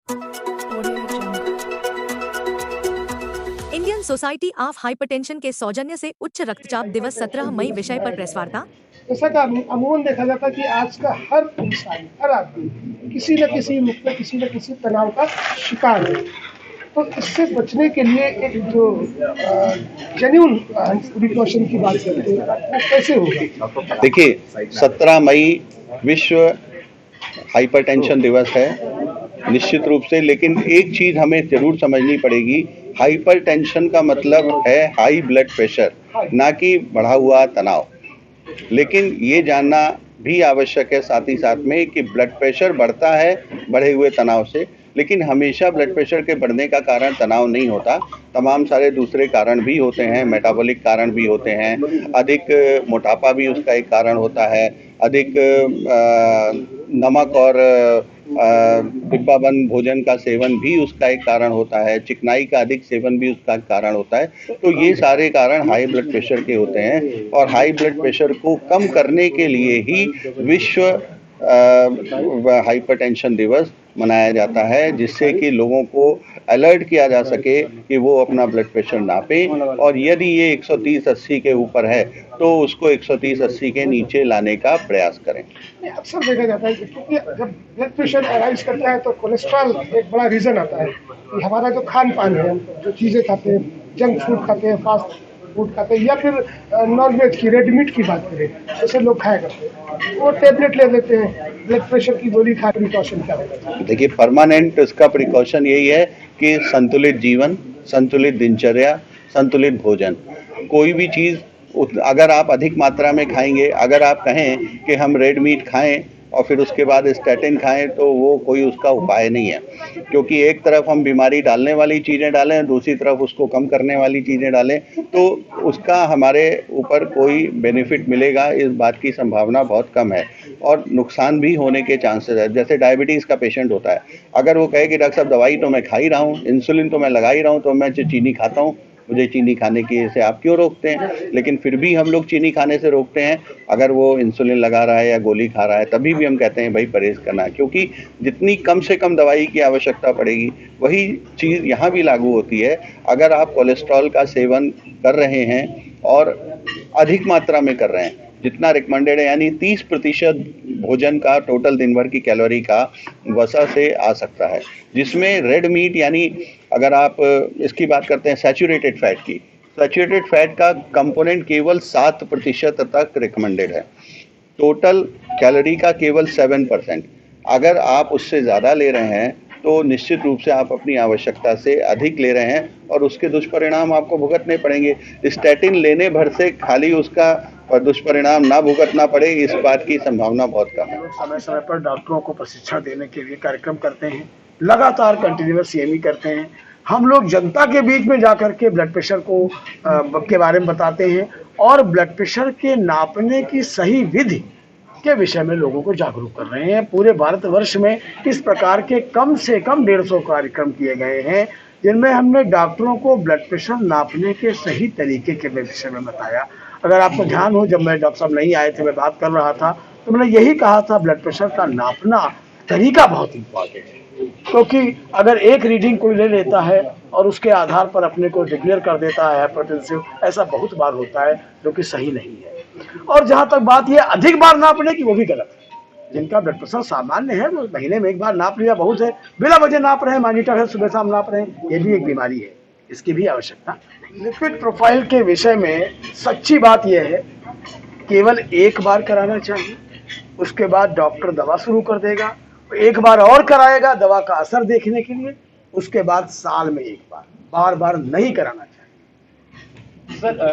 Indian society of hypertension के सौजन्य से उच्च रक्तचाप दिवस 17 मई विषय पर प्रेस वार्ता। जैसा कि अमूमन देखा जाता है कि आज का हर इंसान, हर आदमी किसी न किसी रूप में किसी न किसी तनाव का शिकार है। तो इससे बचने के लिए एक जो जेन्युइन प्रिकॉशन की बात करते हैं वो कैसे होगा? देखिए, 17 मई विश्व हाइपरटेंशन दिवस है निश्चित रूप से, लेकिन एक चीज हमें जरूर समझनी पड़ेगी। हाइपरटेंशन का मतलब है हाई ब्लड प्रेशर, ना कि बढ़ा हुआ तनाव। लेकिन ये जानना भी आवश्यक है साथ ही साथ में कि ब्लड प्रेशर बढ़ता है बढ़े हुए तनाव से, लेकिन हमेशा ब्लड प्रेशर के बढ़ने का कारण तनाव नहीं होता। तमाम सारे दूसरे कारण भी होते हैं, मेटाबॉलिक कारण भी होते हैं, अधिक मोटापा भी उसका एक कारण होता है, अधिक नमक और डिब्बाबंद भोजन का सेवन भी उसका एक कारण होता है, चिकनाई का अधिक सेवन भी उसका कारण होता है। तो ये सारे कारण हाई ब्लड प्रेशर के होते हैं और हाई ब्लड प्रेशर को कम करने के लिए ही विश्व हाइपरटेंशन दिवस मनाया जाता है, जिससे कि लोगों को अलर्ट किया जा सके कि वो अपना ब्लड प्रेशर नापें और यदि ये 130/80 के ऊपर है तो उसको 130/80 के नीचे लाने का प्रयास करें। अक्सर देखा जाता है कि क्योंकि जब ब्लड प्रेशर अराइज करता है तो कोलेस्ट्रॉल एक बड़ा रीजन आता है कि हमारा जो खान पान है, जो चीज़ें खाते हैं, जंक फूड खाते हैं, फास्ट फूड खाते हैं, या फिर नॉन वेज की रेड मीट की बात करें, जैसे लोग खाया करते हैं, वो टेबलेट ले लेते हैं, ब्लड प्रेशर की गोली खा प्रिकॉशन क्या होगा? देखिए, परमानेंट इसका प्रिकॉशन यही है कि संतुलित जीवन, संतुलित दिनचर्या, संतुलित भोजन। कोई भी चीज़ अगर आप अधिक मात्रा में खाएंगे, अगर आप कहें कि हम रेड मीट खाएं और फिर उसके बाद स्टैटिन खाएं, तो वो कोई उसका उपाय नहीं है, क्योंकि एक तरफ हम बीमारी डालने वाली चीज़ें डालें, दूसरी तरफ उसको कम करने वाली चीज़ें डालें, तो उसका हमारे ऊपर कोई बेनिफिट मिलेगा इस बात की संभावना बहुत कम है और नुकसान भी होने के चांसेस है। जैसे डायबिटीज़ का पेशेंट होता है, अगर वो कहे कि डॉक्टर साहब दवाई तो मैं खा ही रहा हूँ, इंसुलिन तो मैं लगा ही रहा हूँ, तो मैं चीनी खाता हूँ, मुझे चीनी खाने की से आप क्यों रोकते हैं? लेकिन फिर भी हम लोग चीनी खाने से रोकते हैं। अगर वो इंसुलिन लगा रहा है या गोली खा रहा है तभी भी हम कहते हैं भाई परहेज करना है, क्योंकि जितनी कम से कम दवाई की आवश्यकता पड़ेगी वही चीज़ यहाँ भी लागू होती है। अगर आप कोलेस्ट्रॉल का सेवन कर रहे हैं और अधिक मात्रा में कर रहे हैं, जितना रिकमेंडेड है, यानी 30% भोजन का टोटल दिन भर की कैलोरी का वसा से आ सकता है, जिसमें रेड मीट, यानी अगर आप इसकी बात करते हैं सैचुरेटेड फैट की, सैचुरेटेड फैट का कंपोनेंट केवल 7% तक रिकमेंडेड है, टोटल कैलोरी का केवल 7%। अगर आप उससे ज़्यादा ले रहे हैं तो निश्चित रूप से आप अपनी आवश्यकता से अधिक ले रहे हैं और उसके दुष्परिणाम आपको भुगतने पड़ेंगे। स्टैटिन लेने भर से खाली उसका दुष्परिणाम ना भुगतना पड़े, इस बात की संभावना बहुत कम है। समय समय पर डॉक्टरों को प्रशिक्षण देने के लिए कार्यक्रम करते हैं, लगातार कंटिन्यूअस सीएमई करते हैं। हम लोग जनता के बीच में जाकर के ब्लड प्रेशर को के बारे में बताते हैं और ब्लड प्रेशर के नापने की सही विधि के विषय में लोगों को जागरूक कर रहे हैं। पूरे भारतवर्ष में इस प्रकार के कम से कम 150 कार्यक्रम किए गए हैं, जिनमें हमने डॉक्टरों को ब्लड प्रेशर नापने के सही तरीके के विषय में बताया। अगर आपको ध्यान हो, जब मैं डॉक्टर साहब नहीं आए थे, मैं बात कर रहा था, तो मैंने यही कहा था ब्लड प्रेशर का नापना तरीका बहुत इम्पोर्टेंट है, क्योंकि अगर एक रीडिंग कोई ले लेता है और उसके आधार पर अपने को डिक्लेयर कर देता है हाइपरटेंसिव, ऐसा बहुत बार होता है, जो कि सही नहीं है। और जहाँ तक बात यह अधिक बार नापने की, वो भी गलत है। जिनका ब्लड प्रेशर सामान्य है वो महीने में एक बार नाप लिया बहुत है, बिना वजह नाप रहे हैं, मॉनिटर है, सुबह शाम नाप रहे हैं, ये भी एक बीमारी है, इसकी भी आवश्यकता। लिपिड प्रोफाइल के विषय में सच्ची बात यह है, केवल एक बार कराना चाहिए, उसके बाद डॉक्टर दवा शुरू कर देगा, एक बार और कराएगा दवा का असर देखने के लिए, उसके बाद साल में एक बार, बार बार नहीं कराना चाहिए। सर